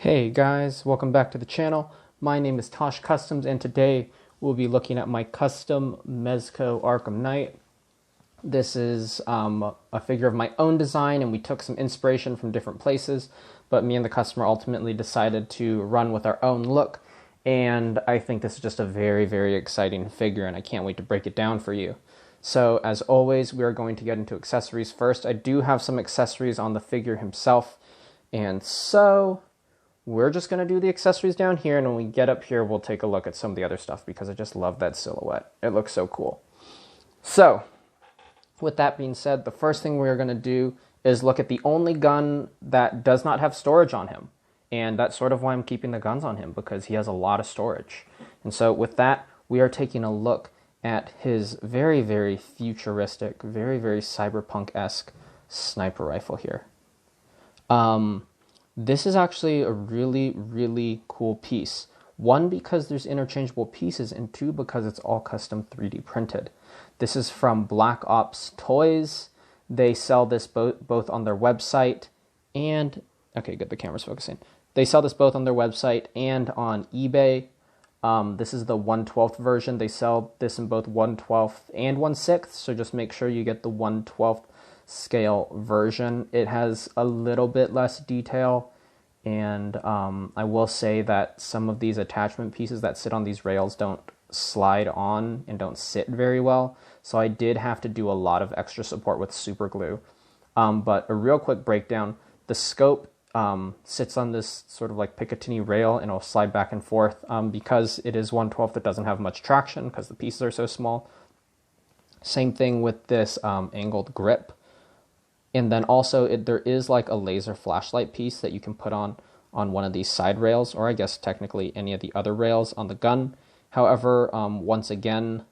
Hey guys, welcome back to the channel. My name is Tosh Customs and today we'll be looking at my custom Mezco Arkham Knight. This is a figure of my own design and we took some inspiration from different places, but me and the customer ultimately decided to run with our own look, and I think this is just a very exciting figure and I can't wait to break it down for you. So as always, we are going to get into accessories first. I do have some accessories on the figure himself, and so we're just going to do the accessories down here, and when we get up here, we'll take a look at some of the other stuff because I just love that silhouette. It looks so cool. So, with that being said, the first thing we're going to do is look at the only gun that does not have storage on him. And that's sort of why I'm keeping the guns on him, because he has a lot of storage. And so with that, we are taking a look at his very futuristic, very cyberpunk-esque sniper rifle here. This is actually a really cool piece. One, because there's interchangeable pieces, and two, because it's all custom 3D printed. This is from Black Ops Toys. They sell this both on their website and... Okay, good, the camera's focusing. They sell this both on their website and on eBay. This is the 1/12 version. They sell this in both 1/12 and 1/6, so just make sure you get the 1/12 scale version. It has a little bit less detail, and I will say that some of these attachment pieces that sit on these rails don't slide on and don't sit very well, so I did have to do a lot of extra support with super glue. But a real quick breakdown: the scope sits on this sort of like Picatinny rail, and it'll slide back and forth because it is 1/12. It doesn't have much traction because the pieces are so small. Same thing with this angled grip. And then also there is like a laser flashlight piece that you can put on one of these side rails, or I guess technically any of the other rails on the gun. However, once again,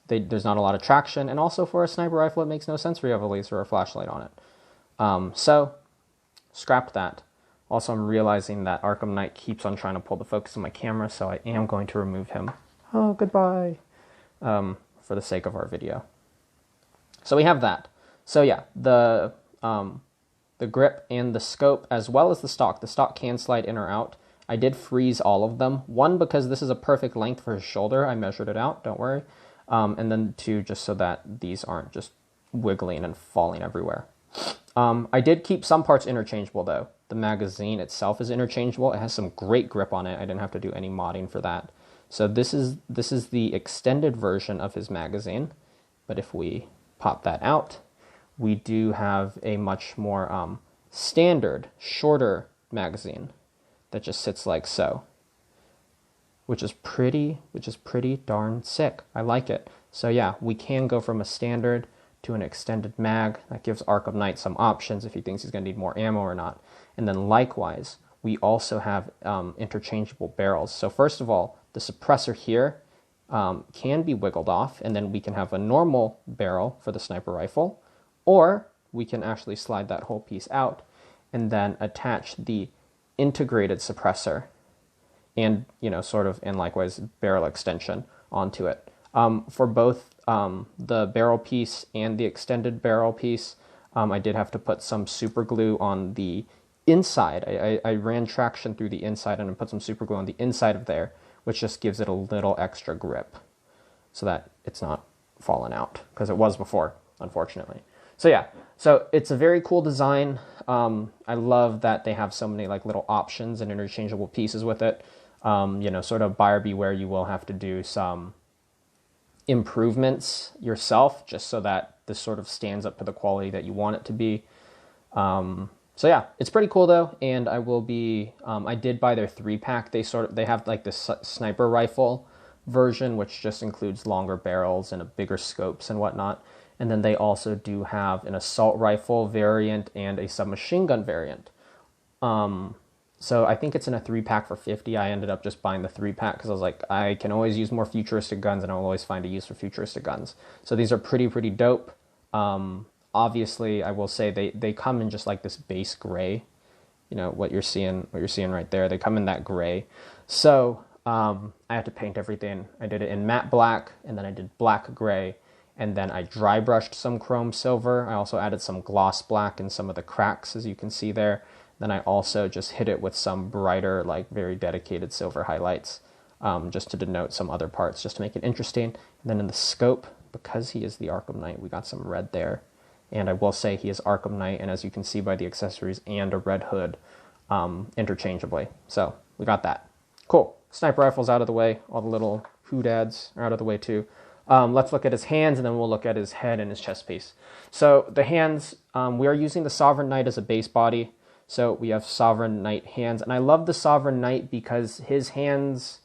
there's not a lot of traction, and also for a sniper rifle, it makes no sense for you to have a laser or flashlight on it. So, scrap that. Also, I'm realizing that Arkham Knight keeps on trying to pull the focus of my camera, so I am going to remove him. Oh, goodbye. For the sake of our video. So we have that. So yeah, the grip and the scope, as well as the stock. The stock can slide in or out. I did freeze all of them. One, because this is a perfect length for his shoulder. I measured it out, don't worry. And then two, just so that these aren't just wiggling and falling everywhere. I did keep some parts interchangeable though. The magazine itself is interchangeable. It has some great grip on it. I didn't have to do any modding for that. So this is the extended version of his magazine. But if we pop that out, we do have a much more standard, shorter magazine that just sits like so, which is pretty darn sick. I like it. So yeah, we can go from a standard to an extended mag. That gives Arkham Knight some options if he thinks he's going to need more ammo or not. And then likewise, we also have interchangeable barrels. So first of all, the suppressor here can be wiggled off, and then we can have a normal barrel for the sniper rifle. Or we can actually slide that whole piece out and then attach the integrated suppressor and, and likewise barrel extension onto it. For both the barrel piece and the extended barrel piece, I did have to put some super glue on the inside. I ran traction through the inside and I put some super glue on the inside of there, which just gives it a little extra grip so that it's not falling out, because it was before, unfortunately. So yeah, so it's a very cool design. I love that they have so many like little options and interchangeable pieces with it. Sort of buyer beware, you will have to do some improvements yourself just so that this sort of stands up to the quality that you want it to be. So yeah, it's pretty cool though, and I will be, I did buy their 3-pack. They have like this sniper rifle version, which just includes longer barrels and a bigger scopes and whatnot. And then they also do have an assault rifle variant and a submachine gun variant. So I think it's in a 3-pack for $50. I ended up just buying the 3-pack because I was like, I can always use more futuristic guns, and I'll always find a use for futuristic guns. So these are pretty dope. Obviously, I will say they come in just like this base gray. What you're seeing right there. They come in that gray. So I had to paint everything. I did it in matte black, and then I did black gray. and then I dry brushed some chrome silver. I also added some gloss black in some of the cracks, as you can see there. Then I also just hit it with some brighter, like very dedicated silver highlights, just to denote some other parts, just to make it interesting. And then in the scope, because he is the Arkham Knight, we got some red there. And I will say he is Arkham Knight, and as you can see by the accessories and a red hood, interchangeably. So we got that. Cool. Sniper rifle's out of the way. All the little doodads are out of the way too. Let's look at his hands, and then we'll look at his head and his chest piece. So the hands, we are using the Sovereign Knight as a base body. So we have Sovereign Knight hands, and I love the Sovereign Knight because his hands,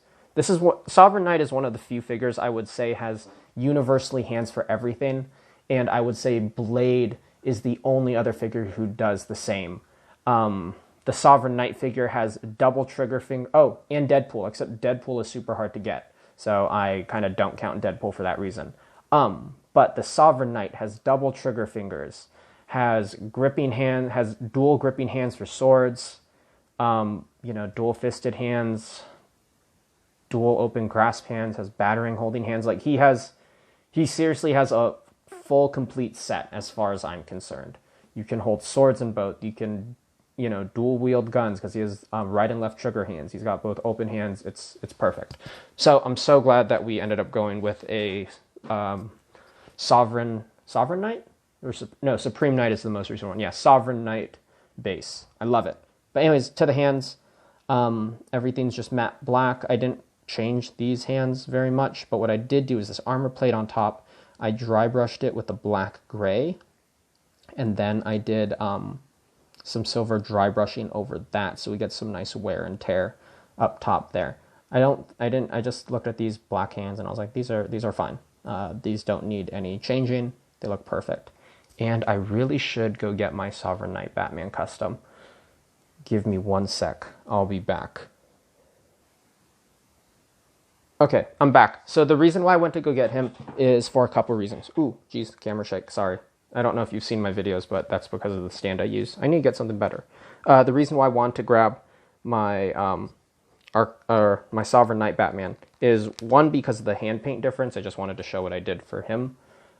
Sovereign Knight is one of the few figures I would say has universally hands for everything, and I would say Blade is the only other figure who does the same. The Sovereign Knight figure has double trigger finger, and Deadpool, except Deadpool is super hard to get, so I kind of don't count Deadpool for that reason. But the Sovereign Knight has double trigger fingers, has dual gripping hands for swords, dual fisted hands, dual open grasp hands, has battering holding hands. Like he seriously has a full complete set as far as I'm concerned. You can hold swords in both. You can, dual wield guns because he has right and left trigger hands. He's got both open hands. It's perfect. So I'm so glad that we ended up going with a Sovereign Knight. Supreme Knight is the most recent one. Yeah, Sovereign Knight base. I love it. But anyways, to the hands, everything's just matte black. I didn't change these hands very much, but what I did do is this armor plate on top, I dry brushed it with the black gray, and then I did some silver dry brushing over that, so we get some nice wear and tear up top there. I just looked at these black hands and I was like, these are fine. These don't need any changing. They look perfect. And I really should go get my Sovereign Knight Batman custom. Give me 1 sec. I'll be back. Okay, I'm back. So the reason why I went to go get him is for a couple reasons. Ooh, geez, camera shake, sorry. I don't know if you've seen my videos, but that's because of the stand I use. I need to get something better. The reason why I want to grab my my Sovereign Knight Batman is, one, because of the hand paint difference. I just wanted to show what I did for him.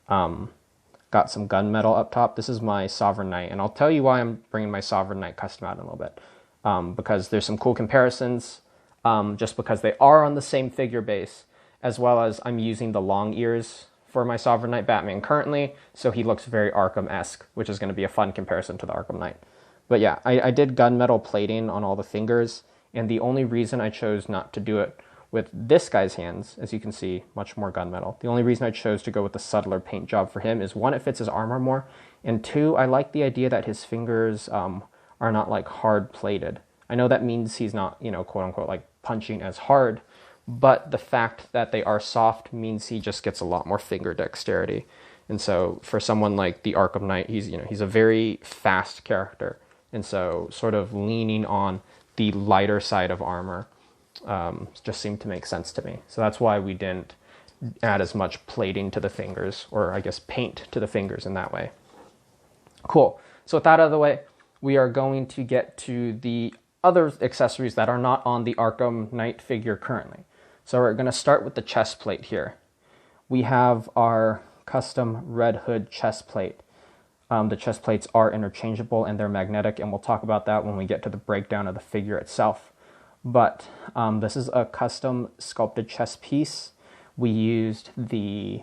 Got some gunmetal up top. This is my Sovereign Knight, and I'll tell you why I'm bringing my Sovereign Knight custom out in a little bit. Because there's some cool comparisons, just because they are on the same figure base, as well as I'm using the long ears for my Sovereign Knight Batman currently, so he looks very Arkham-esque, which is going to be a fun comparison to the Arkham Knight. But yeah, I did gunmetal plating on all the fingers, and the only reason I chose not to do it with this guy's hands, as you can see, much more gunmetal. The only reason I chose to go with the subtler paint job for him is, one, it fits his armor more, and two, I like the idea that his fingers are not like hard plated. I know that means he's not, quote unquote, like punching as hard, but the fact that they are soft means he just gets a lot more finger dexterity. And so for someone like the Arkham Knight, he's a very fast character, and so sort of leaning on the lighter side of armor just seemed to make sense to me. So that's why we didn't add as much plating to the fingers, or I guess paint to the fingers in that way. Cool. So with that out of the way, we are going to get to the other accessories that are not on the Arkham Knight figure currently. So we're going to start with the chest plate here. We have our custom red hood chest plate. The chest plates are interchangeable and they're magnetic, and we'll talk about that when we get to the breakdown of the figure itself. But this is a custom sculpted chest piece. We used the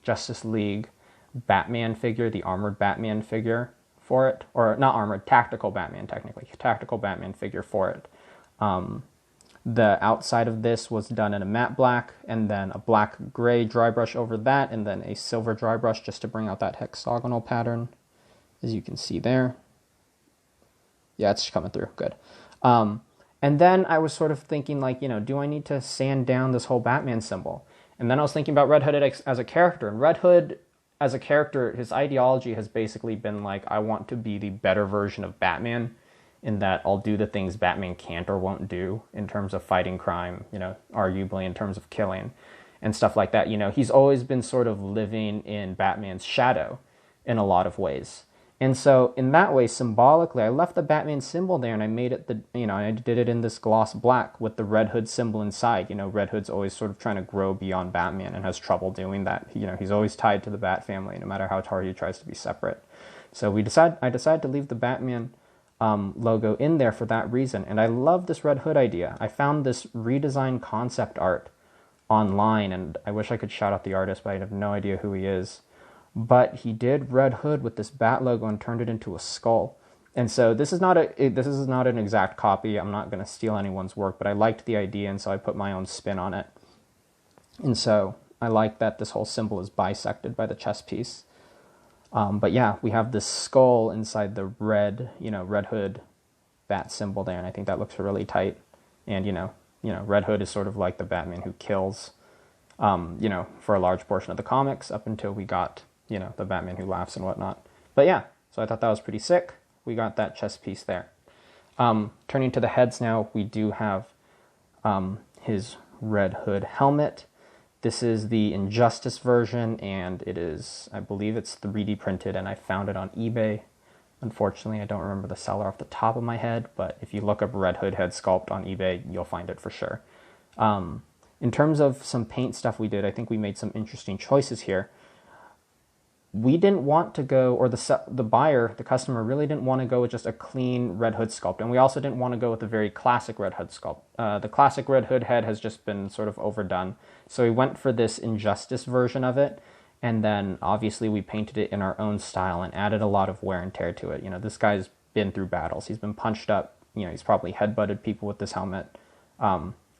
Justice League Batman figure, the armored Batman figure for it, or not armored, tactical Batman technically, tactical Batman figure for it. The outside of this was done in a matte black, and then a black gray dry brush over that, and then a silver dry brush just to bring out that hexagonal pattern, as you can see there. Yeah, it's coming through, good. And then I was sort of thinking, like, do I need to sand down this whole Batman symbol? And then I was thinking about Red Hood as a character, and Red Hood as a character, his ideology has basically been like, I want to be the better version of Batman, in that I'll do the things Batman can't or won't do in terms of fighting crime, arguably in terms of killing and stuff like that. He's always been sort of living in Batman's shadow in a lot of ways. And so in that way, symbolically, I left the Batman symbol there and I made it I did it in this gloss black with the Red Hood symbol inside. Red Hood's always sort of trying to grow beyond Batman and has trouble doing that. He's always tied to the Bat family, no matter how hard he tries to be separate. So I decided to leave the Batman logo in there for that reason. And I love this Red Hood idea. I found this redesigned concept art online, and I wish I could shout out the artist, but I have no idea who he is. But he did Red Hood with this bat logo and turned it into a skull. And so this is not an exact copy. I'm not going to steal anyone's work, but I liked the idea, and so I put my own spin on it. And so I like that this whole symbol is bisected by the chest piece. But yeah, we have this skull inside the red Hood bat symbol there, and I think that looks really tight. And Red Hood is sort of like the Batman who kills, for a large portion of the comics up until we got the Batman who laughs and whatnot. But yeah, so I thought that was pretty sick. We got that chest piece there. Turning to the heads now, we do have his Red Hood helmet. This is the Injustice version, and it is, I believe it's 3D printed, and I found it on eBay. Unfortunately, I don't remember the seller off the top of my head, but if you look up Red Hood head sculpt on eBay, you'll find it for sure. In terms of some paint stuff we did, I think we made some interesting choices here. We didn't want to go, or the buyer, the customer, really didn't want to go with just a clean Red Hood sculpt. And we also didn't want to go with a very classic Red Hood sculpt. The classic Red Hood head has just been sort of overdone. So we went for this Injustice version of it. And then obviously we painted it in our own style and added a lot of wear and tear to it. This guy's been through battles. He's been punched up. He's probably headbutted people with this helmet.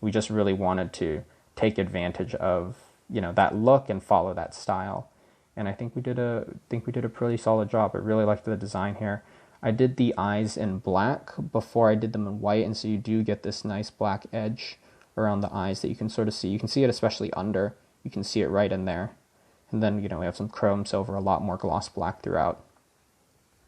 We just really wanted to take advantage of, that look and follow that style. And I think we did a pretty solid job. I really liked the design here. I did the eyes in black before I did them in white, and so you do get this nice black edge around the eyes that you can sort of see. You can see it especially under. You can see it right in there. And then, we have some chrome silver, a lot more gloss black throughout.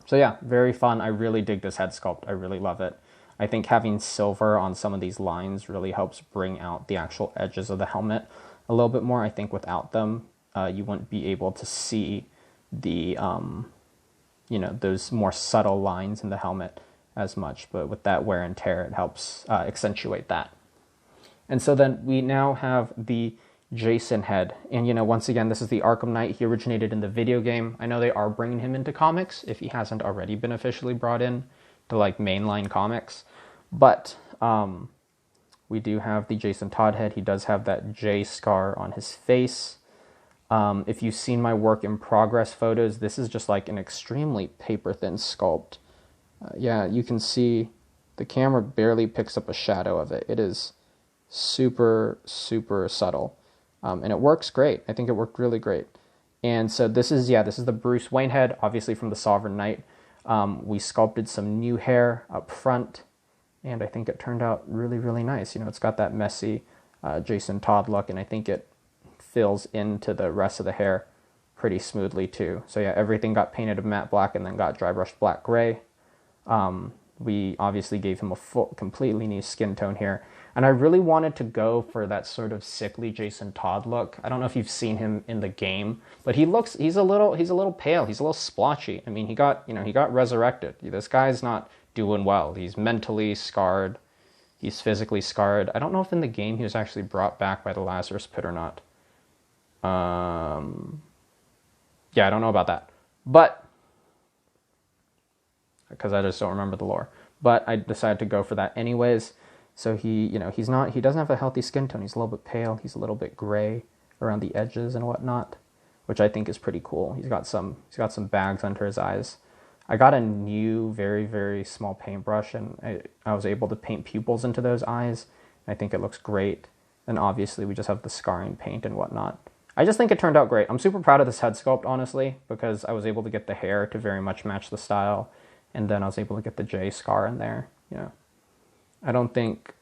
So yeah, very fun. I really dig this head sculpt. I really love it. I think having silver on some of these lines really helps bring out the actual edges of the helmet a little bit more. I think without them, you wouldn't be able to see the, those more subtle lines in the helmet as much. But with that wear and tear, it helps accentuate that. And so then we now have the Jason head. And, once again, this is the Arkham Knight. He originated in the video game. I know they are bringing him into comics if he hasn't already been officially brought in to, mainline comics. But we do have the Jason Todd head. He does have that J scar on his face. If you've seen my work in progress photos, this is just an extremely paper-thin sculpt. Yeah, you can see the camera barely picks up a shadow of it. It is super, super subtle. And it works great. I think it worked really great. And so this is the Bruce Wayne head, obviously from the Sovereign Knight. We sculpted some new hair up front, and I think it turned out really, really nice. It's got that messy Jason Todd look, and I think it fills into the rest of the hair pretty smoothly too. So yeah, everything got painted a matte black and then got dry brushed black gray. We obviously gave him a completely new skin tone here. And I really wanted to go for that sort of sickly Jason Todd look. I don't know if you've seen him in the game, but he's a little pale. He's a little splotchy. I mean, he got resurrected. This guy's not doing well. He's mentally scarred. He's physically scarred. I don't know if in the game he was actually brought back by the Lazarus Pit or not. Yeah, I don't know about that. But, because I just don't remember the lore. But I decided to go for that anyways. So he doesn't have a healthy skin tone. He's a little bit pale. He's a little bit gray around the edges and whatnot, which I think is pretty cool. He's got some bags under his eyes. I got a new, very, very small paintbrush, and I was able to paint pupils into those eyes. I think it looks great. And obviously we just have the scarring paint and whatnot. I just think it turned out great. I'm super proud of this head sculpt, honestly, because I was able to get the hair to very much match the style. And then I was able to get the J scar in there, I don't think,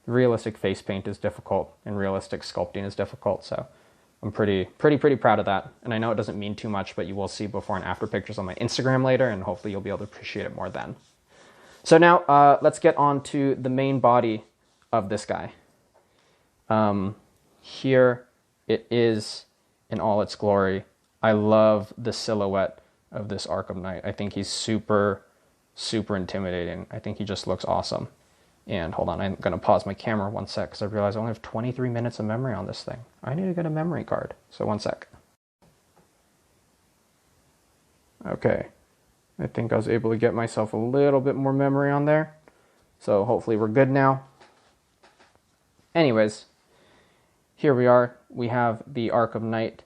realistic face paint is difficult and realistic sculpting is difficult. So I'm pretty proud of that. And I know it doesn't mean too much, but you will see before and after pictures on my Instagram later, and hopefully you'll be able to appreciate it more then. So now let's get on to the main body of this guy. Here it is in all its glory. I love the silhouette of this Arkham Knight. I think he's super, super intimidating. I think he just looks awesome. And hold on, I'm going to pause my camera 1 sec because I realize I only have 23 minutes of memory on this thing. I need to get a memory card. So 1 sec. Okay. I think I was able to get myself a little bit more memory on there. So hopefully we're good now. Anyways, here we are. We have the Arkham Knight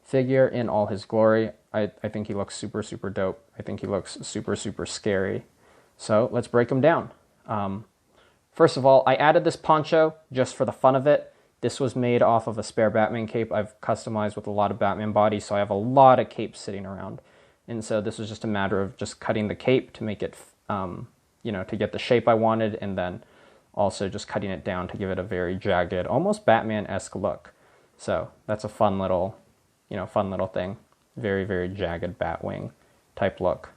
figure in all his glory. I think he looks super, super dope. I think he looks super, super scary. So let's break him down. First of all, I added this poncho just for the fun of it. This was made off of a spare Batman cape I've customized with a lot of Batman bodies, so I have a lot of capes sitting around. And so this was just a matter of just cutting the cape to make it, you know, to get the shape I wanted, and then also just cutting it down to give it a very jagged, almost Batman-esque look. So that's a fun little, you know, fun little thing. Very, very jagged Batwing type look.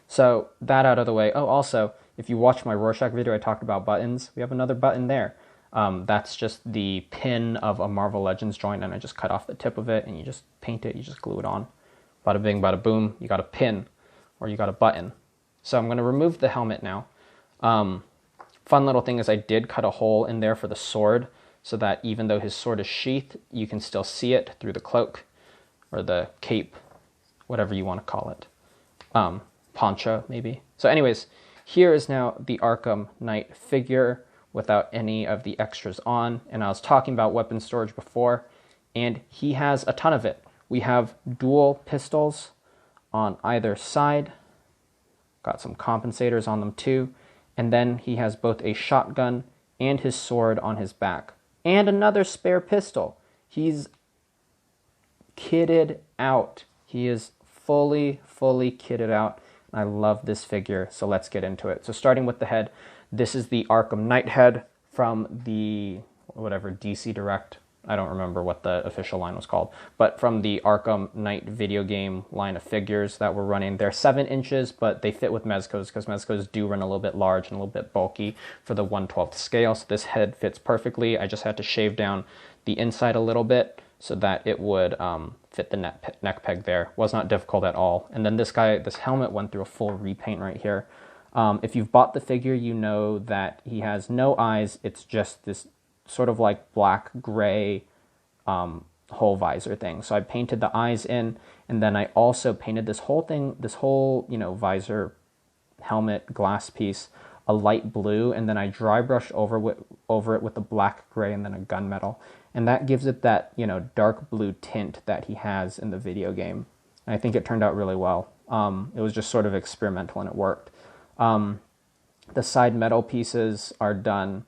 So that out of the way. Oh, also, if you watch my Rorschach video, I talked about buttons. We have another button there. That's just the pin of a Marvel Legends joint, and I just cut off the tip of it, and you just paint it, you just glue it on. Bada bing, bada boom, you got a pin, or you got a button. So I'm going to remove the helmet now. Fun little thing is I did cut a hole in there for the sword, so that even though his sword is sheathed, you can still see it through the cloak, or the cape, whatever you want to call it. Poncho, maybe. So anyways, here is now the Arkham Knight figure without any of the extras on. And I was talking about weapon storage before, and he has a ton of it. We have dual pistols on either side. Got some compensators on them too. And then he has both a shotgun and his sword on his back. And another spare pistol. He's kitted out. He is fully kitted out. I love this figure, so let's get into it. So starting with the head, this is the Arkham Knight head from the, whatever, DC Direct. I don't remember what the official line was called, but from the Arkham Knight video game line of figures that we're running. They're 7 inches, but they fit with Mezcos because Mezcos do run a little bit large and a little bit bulky for the 1/12 scale. So this head fits perfectly. I just had to shave down the inside a little bit so that it would fit the neck peg there. Was not difficult at all. And then this helmet went through a full repaint right here. If you've bought the figure, you know that he has no eyes. It's just this sort of like black-gray whole visor thing. So I painted the eyes in, and then I also painted this whole thing, this whole, you know, visor, helmet, glass piece, a light blue, and then I dry brushed over it with a black gray and then a gunmetal. And that gives it that, you know, dark blue tint that he has in the video game. And I think it turned out really well. It was just sort of experimental and it worked. The side metal pieces are done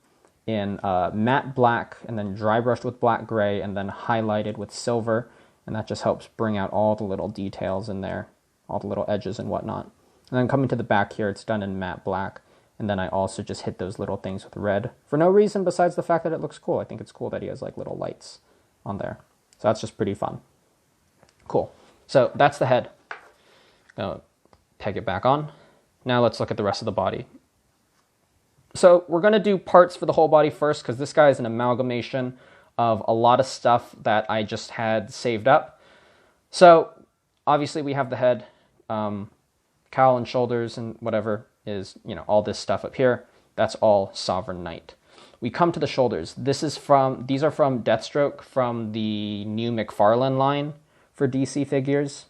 in matte black and then dry brushed with black gray and then highlighted with silver. And that just helps bring out all the little details in there, all the little edges and whatnot. And then coming to the back here, it's done in matte black. And then I also just hit those little things with red for no reason besides the fact that it looks cool. I think it's cool that he has like little lights on there. So that's just pretty fun. Cool. So that's the head. Gonna peg it back on. Now let's look at the rest of the body. So we're gonna do parts for the whole body first because this guy is an amalgamation of a lot of stuff that I just had saved up. So obviously we have the head, cowl and shoulders and whatever is, you know, all this stuff up here. That's all Sovereign Knight. We come to the shoulders. These are from Deathstroke from the new McFarlane line for DC figures.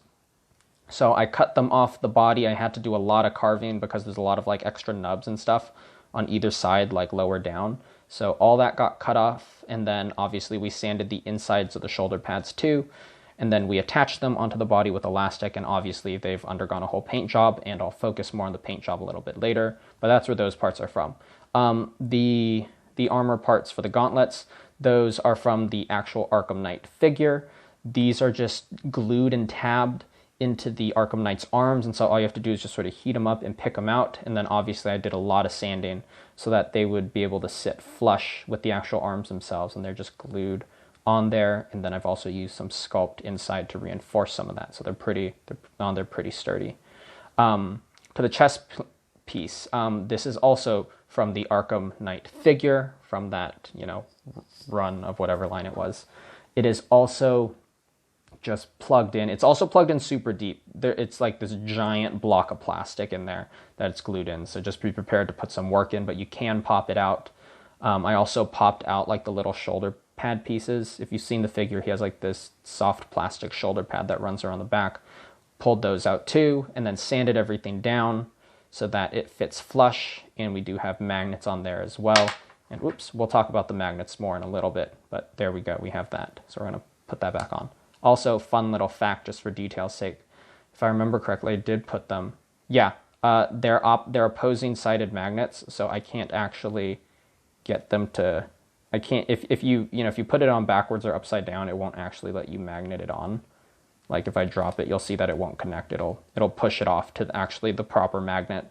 So I cut them off the body. I had to do a lot of carving because there's a lot of like extra nubs and stuff on either side, like lower down. So all that got cut off, and then obviously we sanded the insides of the shoulder pads too. And then we attach them onto the body with elastic, and obviously they've undergone a whole paint job, and I'll focus more on the paint job a little bit later, but that's where those parts are from. The armor parts for the gauntlets, those are from the actual Arkham Knight figure. These are just glued and tabbed into the Arkham Knight's arms, and so all you have to do is just sort of heat them up and pick them out, and then obviously I did a lot of sanding so that they would be able to sit flush with the actual arms themselves, and they're just glued on there. And then I've also used some sculpt inside to reinforce some of that, so they're pretty sturdy. To the chest piece, this is also from the Arkham Knight figure from that, you know, run of whatever line it was. It is also just plugged in. It's also plugged in super deep. It's like this giant block of plastic in there that it's glued in. So just be prepared to put some work in, but you can pop it out. I also popped out like the little shoulder pad pieces. If you've seen the figure, he has like this soft plastic shoulder pad that runs around the back. Pulled those out too, and then sanded everything down so that it fits flush. And we do have magnets on there as well. And whoops, we'll talk about the magnets more in a little bit, but there we go, we have that. So we're gonna put that back on. Also, fun little fact, just for detail's sake, if I remember correctly, I did put them, yeah, they're opposing sided magnets, so I can't actually get them to, I can't, if you put it on backwards or upside down, it won't actually let you magnet it on. Like if I drop it, you'll see that it won't connect. It'll push it off to actually the proper magnet,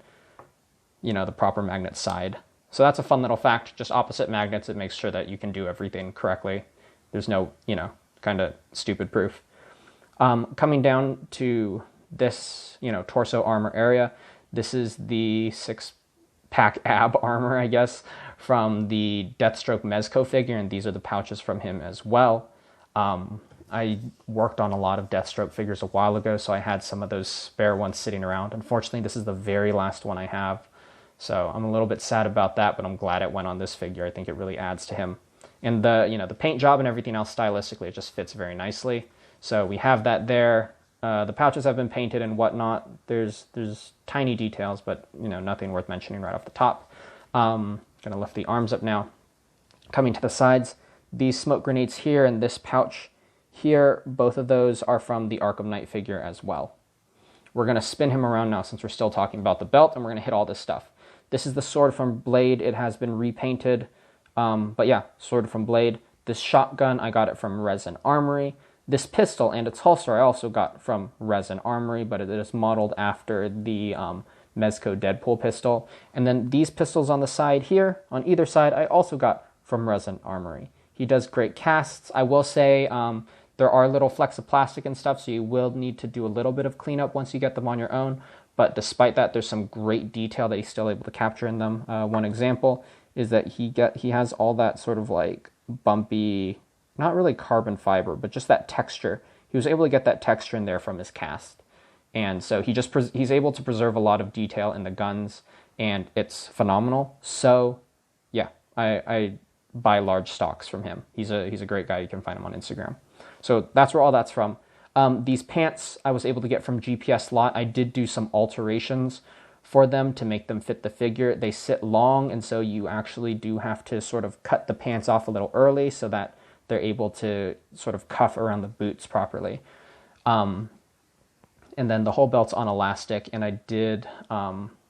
the proper magnet side. So that's a fun little fact, just opposite magnets. It makes sure that you can do everything correctly. There's no, kind of stupid proof. Coming down to this, torso armor area, this is the 6-pack ab armor, I guess, from the Deathstroke Mezco figure, and these are the pouches from him as well. I worked on a lot of Deathstroke figures a while ago, so I had some of those spare ones sitting around. Unfortunately, this is the very last one I have. So I'm a little bit sad about that, but I'm glad it went on this figure. I think it really adds to him. And the paint job and everything else stylistically, it just fits very nicely. So we have that there. The pouches have been painted and whatnot. There's tiny details, but nothing worth mentioning right off the top. Gonna lift the arms up now. Coming to the sides, these smoke grenades here and this pouch here, both of those are from the Arkham Knight figure as well. We're gonna spin him around now since we're still talking about the belt, and we're gonna hit all this stuff. This is the sword from Blade. It has been repainted. But yeah, sword from Blade. This shotgun, I got it from Resin Armory. This pistol and its holster I also got from Resin Armory, but it is modeled after the Mezco Deadpool pistol. And then these pistols on the side here, on either side, I also got from Resin Armory. He does great casts. I will say there are little flecks of plastic and stuff, so you will need to do a little bit of cleanup once you get them on your own. But despite that, there's some great detail that he's still able to capture in them. One example is that he has all that sort of like bumpy, not really carbon fiber, but just that texture. He was able to get that texture in there from his cast. And so he's able to preserve a lot of detail in the guns, and it's phenomenal. So yeah, I buy large stocks from him. He's a great guy. You can find him on Instagram. So that's where all that's from. These pants I was able to get from GPS Lot. I did do some alterations for them to make them fit the figure. They sit long, and so you actually do have to sort of cut the pants off a little early so that they're able to sort of cuff around the boots properly. And then the whole belt's on elastic, and I did,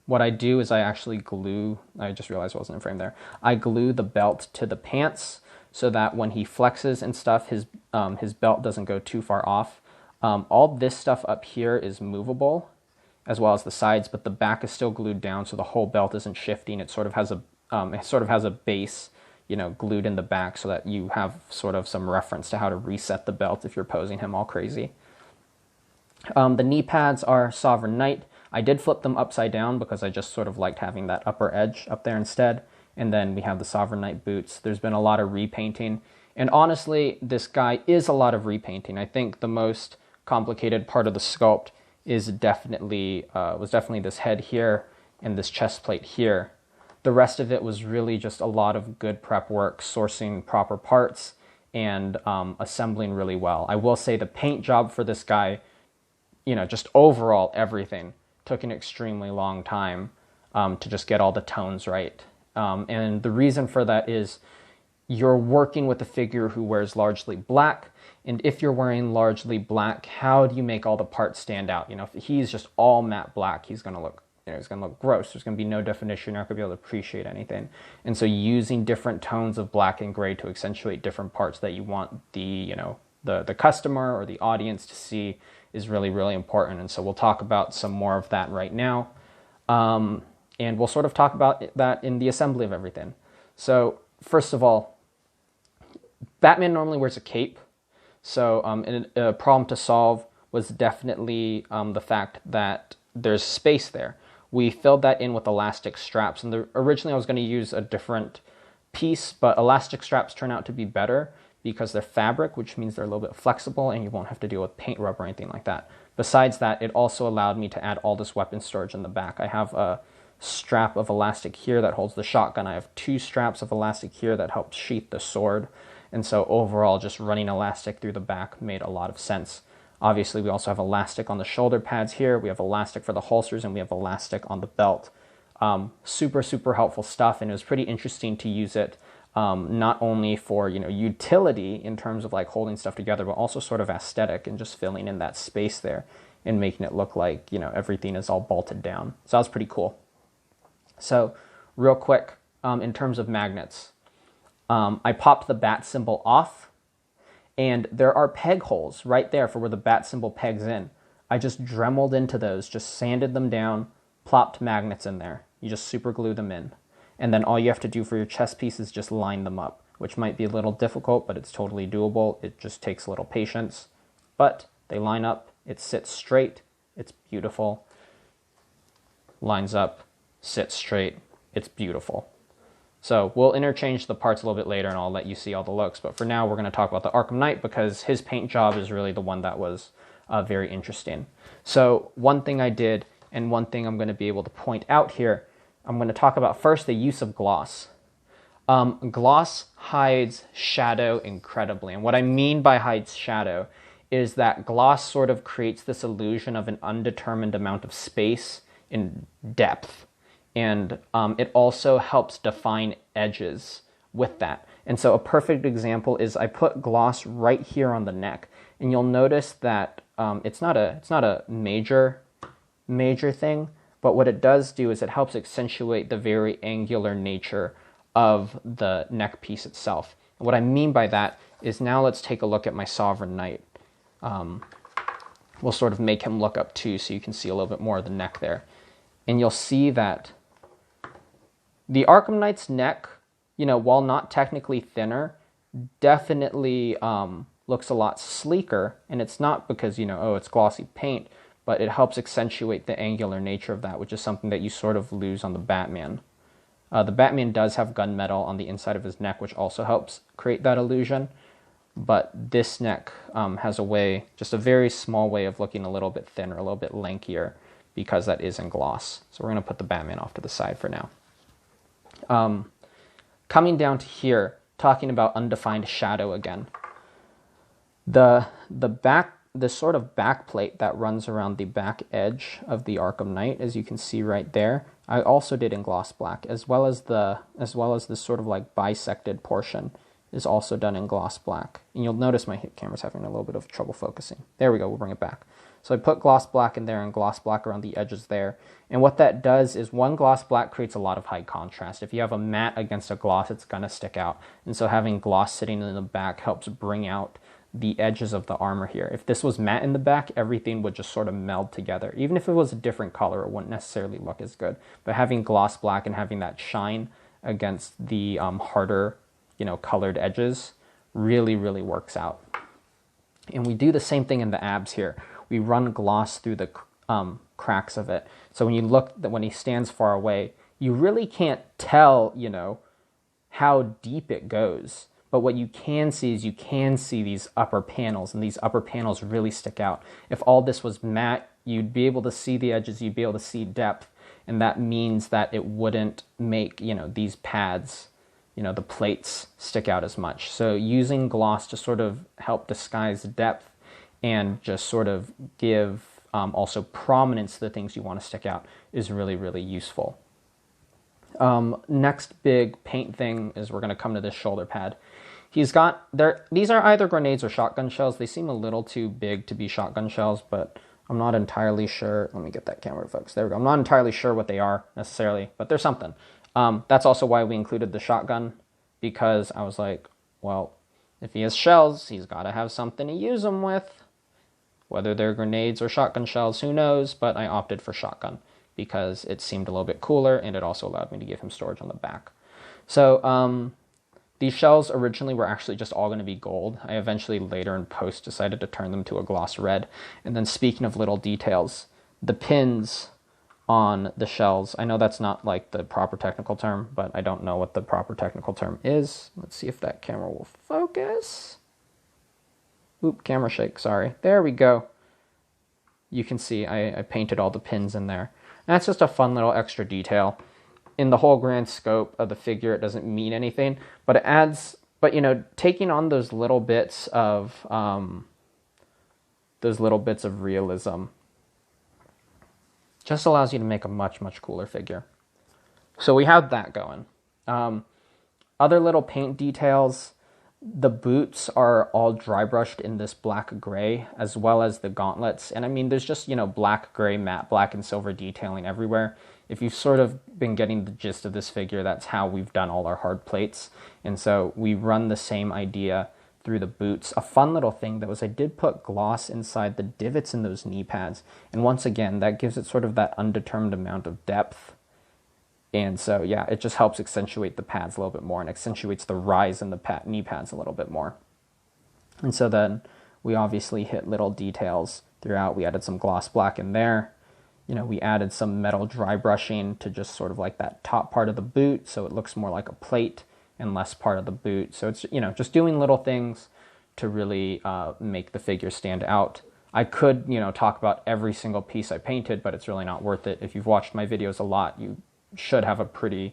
what I do is I actually glue, I just realized I wasn't in frame there. I glue the belt to the pants so that when he flexes and stuff, his belt doesn't go too far off. All this stuff up here is movable, as well as the sides, but the back is still glued down, so the whole belt isn't shifting. It sort of has a base, glued in the back, so that you have sort of some reference to how to reset the belt if you're posing him all crazy. The knee pads are Sovereign Knight. I did flip them upside down because I just sort of liked having that upper edge up there instead. And then we have the Sovereign Knight boots. There's been a lot of repainting. And honestly, this guy is a lot of repainting. I think the most complicated part of the sculpt was definitely this head here and this chest plate here. The rest of it was really just a lot of good prep work, sourcing proper parts, and assembling really well. I will say the paint job for this guy, just overall everything, took an extremely long time to just get all the tones right. And the reason for that is you're working with a figure who wears largely black, and if you're wearing largely black, how do you make all the parts stand out? If he's just all matte black, he's going to look gross. There's going to be no definition. You're not going to be able to appreciate anything. And so using different tones of black and gray to accentuate different parts that you want the customer or the audience to see is really, really important. And so we'll talk about some more of that right now. And we'll sort of talk about that in the assembly of everything. So first of all, Batman normally wears a cape. So a problem to solve was definitely the fact that there's space there. We filled that in with elastic straps, and originally I was going to use a different piece, but elastic straps turn out to be better because they're fabric, which means they're a little bit flexible and you won't have to deal with paint rub or anything like that. Besides that, it also allowed me to add all this weapon storage in the back. I have a strap of elastic here that holds the shotgun. I have 2 straps of elastic here that help sheath the sword. And so overall, just running elastic through the back made a lot of sense. Obviously, we also have elastic on the shoulder pads here. We have elastic for the holsters, and we have elastic on the belt. Super, super helpful stuff, and it was pretty interesting to use it not only for, utility in terms of like holding stuff together, but also sort of aesthetic and just filling in that space there and making it look like, everything is all bolted down. So that was pretty cool. So real quick, in terms of magnets, I popped the bat symbol off, and there are peg holes right there for where the bat symbol pegs in. I just dremeled into those, just sanded them down, plopped magnets in there. You just super glue them in. And then all you have to do for your chest piece is just line them up, which might be a little difficult, but it's totally doable. It just takes a little patience. But they line up, it sits straight, it's beautiful. Lines up, sits straight, it's beautiful. So we'll interchange the parts a little bit later and I'll let you see all the looks. But for now, we're going to talk about the Arkham Knight because his paint job is really the one that was very interesting. So one thing I did, and one thing I'm going to be able to point out here, I'm going to talk about first the use of gloss. Gloss hides shadow incredibly. And what I mean by hides shadow is that gloss sort of creates this illusion of an undetermined amount of space in depth. And it also helps define edges with that. And so a perfect example is I put gloss right here on the neck. And you'll notice that it's not a major thing, but what it does do is it helps accentuate the very angular nature of the neck piece itself. And what I mean by that is now let's take a look at my Sovereign Knight. We'll sort of make him look up too so you can see a little bit more of the neck there. And you'll see that the Arkham Knight's neck, while not technically thinner, definitely looks a lot sleeker. And it's not because, it's glossy paint, but it helps accentuate the angular nature of that, which is something that you sort of lose on the Batman. The Batman does have gunmetal on the inside of his neck, which also helps create that illusion. But this neck has a way, just a very small way of looking a little bit thinner, a little bit lankier, because that is in gloss. So we're going to put the Batman off to the side for now. Coming down to here, talking about undefined shadow again. The sort of back plate that runs around the back edge of the Arkham Knight, as you can see right there, I also did in gloss black, as well as this sort of like bisected portion is also done in gloss black. And you'll notice my camera's having a little bit of trouble focusing. There we go, we'll bring it back. So I put gloss black in there and gloss black around the edges there. And what that does is one gloss black creates a lot of high contrast. If you have a matte against a gloss, it's gonna stick out. And so having gloss sitting in the back helps bring out the edges of the armor here. If this was matte in the back, everything would just sort of meld together. Even if it was a different color, it wouldn't necessarily look as good. But having gloss black and having that shine against the harder, colored edges really, really works out. And we do the same thing in the abs here. We run gloss through the cracks of it. So when you look, when he stands far away, you really can't tell, how deep it goes. But what you can see is you can see these upper panels, and these upper panels really stick out. If all this was matte, you'd be able to see the edges, you'd be able to see depth, and that means that it wouldn't make, these pads, the plates stick out as much. So using gloss to sort of help disguise depth and just sort of give also prominence to the things you want to stick out is really, really useful. Next big paint thing is we're going to come to this shoulder pad. He's got there. These are either grenades or shotgun shells. They seem a little too big to be shotgun shells, but I'm not entirely sure. Let me get that camera focused. There we go. I'm not entirely sure what they are necessarily, but they're something. That's also why we included the shotgun, because I was like, well, if he has shells, he's got to have something to use them with. Whether they're grenades or shotgun shells, who knows? But I opted for shotgun because it seemed a little bit cooler, and it also allowed me to give him storage on the back. So these shells originally were actually just all going to be gold. I eventually later in post decided to turn them to a gloss red. And then speaking of little details, the pins on the shells, I know that's not like the proper technical term, but I don't know what the proper technical term is. Let's see if that camera will focus. Oop, camera shake, sorry. There we go. You can see I painted all the pins in there. And that's just a fun little extra detail. In the whole grand scope of the figure, it doesn't mean anything, but it adds, but you know, taking on those little bits of realism just allows you to make a much, much cooler figure. So we have that going. Other little paint details, the boots are all dry brushed in this black gray, as well as the gauntlets. And I mean, there's just, you know, black, gray, matte, black, and silver detailing everywhere. If you've sort of been getting the gist of this figure, that's how we've done all our hard plates. And so we run the same idea through the boots. A fun little thing that was I did put gloss inside the divots in those knee pads. And once again, that gives it sort of that undetermined amount of depth. And so, yeah, it just helps accentuate the pads a little bit more and accentuates the rise in the knee pads a little bit more. And so then we obviously hit little details throughout. We added some gloss black in there. You know, we added some metal dry brushing to just sort of like that top part of the boot, so it looks more like a plate and less part of the boot. So it's, you know, just doing little things to really make the figure stand out. I could, you know, talk about every single piece I painted, but it's really not worth it. If you've watched my videos a lot, you should have a pretty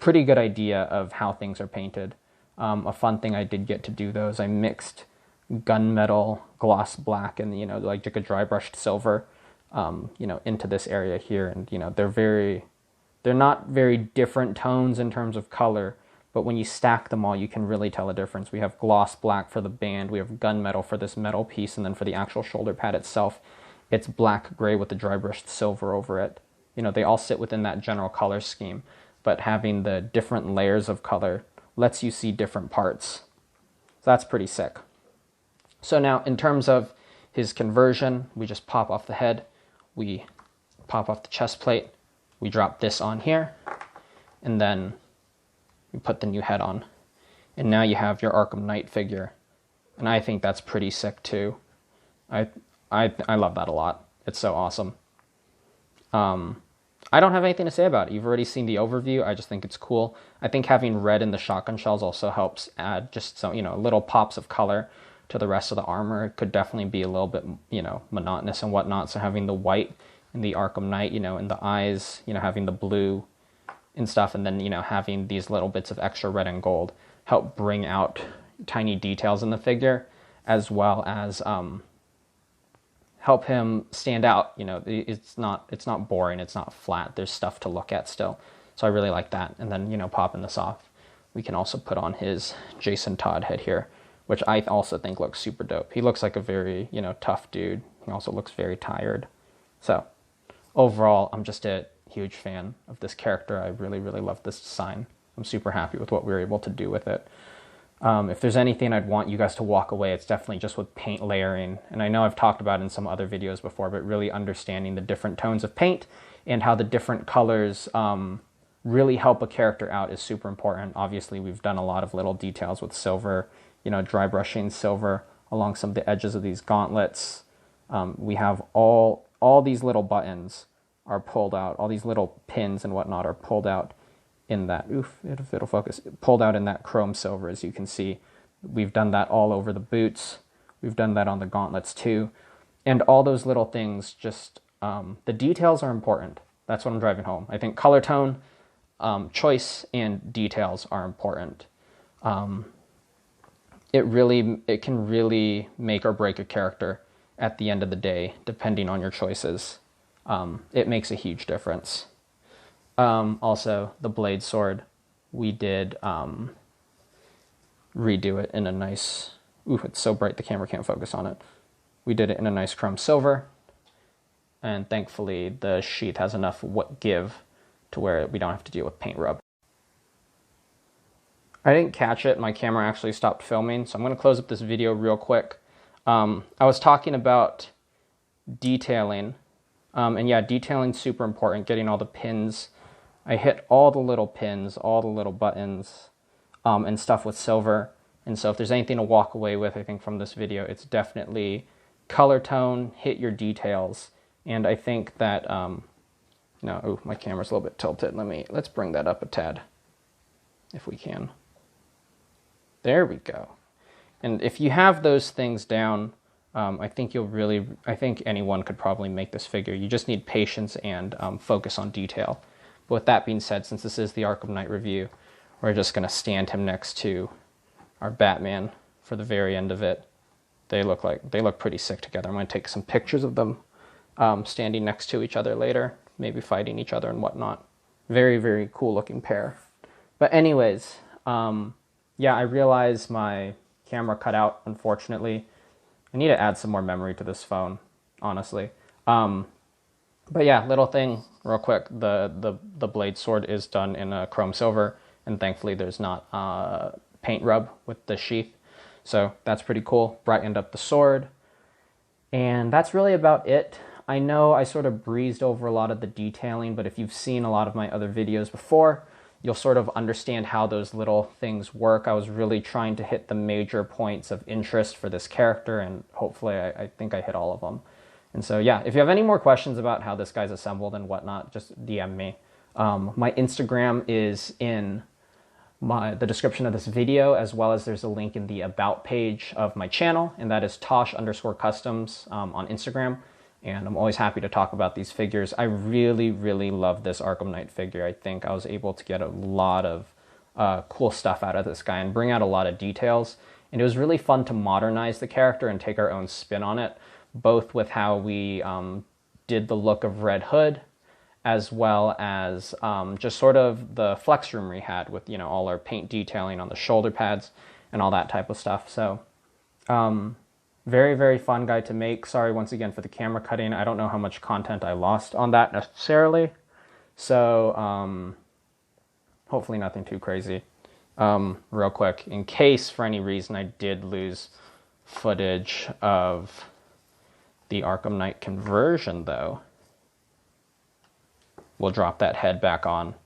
good idea of how things are painted. A fun thing I did get to do though is I mixed gunmetal, gloss black, and, you know, like a dry brushed silver, you know, into this area here. And, you know, they're not very different tones in terms of color, but when you stack them all, you can really tell a difference. We have gloss black for the band, we have gunmetal for this metal piece, and then for the actual shoulder pad itself, it's black gray with the dry brushed silver over it. You know, they all sit within that general color scheme, but having the different layers of color lets you see different parts. So that's pretty sick. So now in terms of his conversion, we just pop off the head, we pop off the chest plate, we drop this on here, and then we put the new head on. And now you have your Arkham Knight figure. And I think that's pretty sick too. I love that a lot. It's so awesome. I don't have anything to say about it. You've already seen the overview. I just think it's cool. I think having red in the shotgun shells also helps add just some, you know, little pops of color to the rest of the armor. It could definitely be a little bit, you know, monotonous and whatnot. So having the white in the Arkham Knight, you know, in the eyes, you know, having the blue and stuff, and then, you know, having these little bits of extra red and gold help bring out tiny details in the figure, as well as help him stand out. You know, it's not boring, it's not flat, there's stuff to look at still. So I really like that. And then, you know, popping this off, we can also put on his Jason Todd head here, which I also think looks super dope. He looks like a very, you know, tough dude. He also looks very tired. So overall, I'm just a huge fan of this character. I really, really love this design. I'm super happy with what we were able to do with it. If there's anything I'd want you guys to walk away, it's definitely just with paint layering. And I know I've talked about it in some other videos before, but really understanding the different tones of paint and how the different colors really help a character out is super important. Obviously, we've done a lot of little details with silver, you know, dry brushing silver along some of the edges of these gauntlets. We have all these little buttons are pulled out, all these little pins and whatnot are pulled out in that, if it'll focus, pulled out in that chrome silver, as you can see. We've done that all over the boots. We've done that on the gauntlets too. And all those little things, just, the details are important. That's what I'm driving home. I think color tone, choice, and details are important. It can really make or break a character at the end of the day, depending on your choices. It makes a huge difference. Also, the blade sword, we did redo it in a nice, it's so bright the camera can't focus on it. We did it in a nice chrome silver, and thankfully the sheath has enough give to where we don't have to deal with paint rub. I didn't catch it, my camera actually stopped filming, so I'm going to close up this video real quick. I was talking about detailing, and yeah, detailing's super important, getting all the pins. I hit all the little pins, all the little buttons, and stuff with silver. And so if there's anything to walk away with, I think, from this video, it's definitely color tone, hit your details. And I think that, my camera's a little bit tilted. Let's bring that up a tad, if we can. There we go. And if you have those things down, I think I think anyone could probably make this figure. You just need patience and focus on detail. But with that being said, since this is the Arkham Knight review, we're just going to stand him next to our Batman for the very end of it. They look pretty sick together. I'm going to take some pictures of them standing next to each other later, maybe fighting each other and whatnot. Very, very cool looking pair. But anyways, yeah, I realize my camera cut out, unfortunately. I need to add some more memory to this phone, honestly. But yeah, little thing, real quick. The blade sword is done in a chrome silver, and thankfully there's not paint rub with the sheath. So that's pretty cool. Brightened up the sword. And that's really about it. I know I sort of breezed over a lot of the detailing, but if you've seen a lot of my other videos before, you'll sort of understand how those little things work. I was really trying to hit the major points of interest for this character, and hopefully I think I hit all of them. And so yeah, if you have any more questions about how this guy's assembled and whatnot, just DM me. My Instagram is in the description of this video, as well as there's a link in the about page of my channel, and that is Tosh_Customs on Instagram. And I'm always happy to talk about these figures. I really, really love this Arkham Knight figure. I think I was able to get a lot of cool stuff out of this guy and bring out a lot of details. And it was really fun to modernize the character and take our own spin on it, both with how we did the look of Red Hood, as well as just sort of the flex room we had with, you know, all our paint detailing on the shoulder pads and all that type of stuff. So very, very fun guy to make. Sorry once again for the camera cutting. I don't know how much content I lost on that necessarily. So hopefully nothing too crazy. Real quick, in case for any reason I did lose footage of the Arkham Knight conversion though, we'll drop that head back on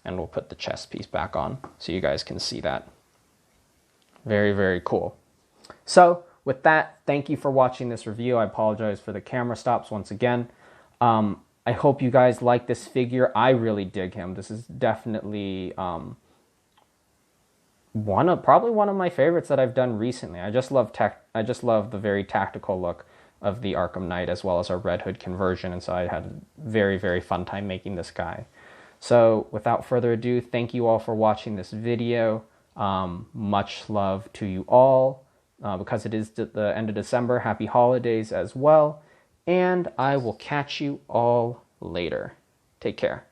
and we'll put the chest piece back on so you guys can see that. Very, very cool. So with that, thank you for watching this review. I apologize for the camera stops once again. I hope you guys like this figure. I really dig him. This is definitely probably one of my favorites that I've done recently. I just love the very tactical look of the Arkham Knight, as well as our Red Hood conversion, and so I had a very, very fun time making this guy. So without further ado, thank you all for watching this video. Much love to you all. Because it is the end of December, happy holidays as well. And I will catch you all later. Take care.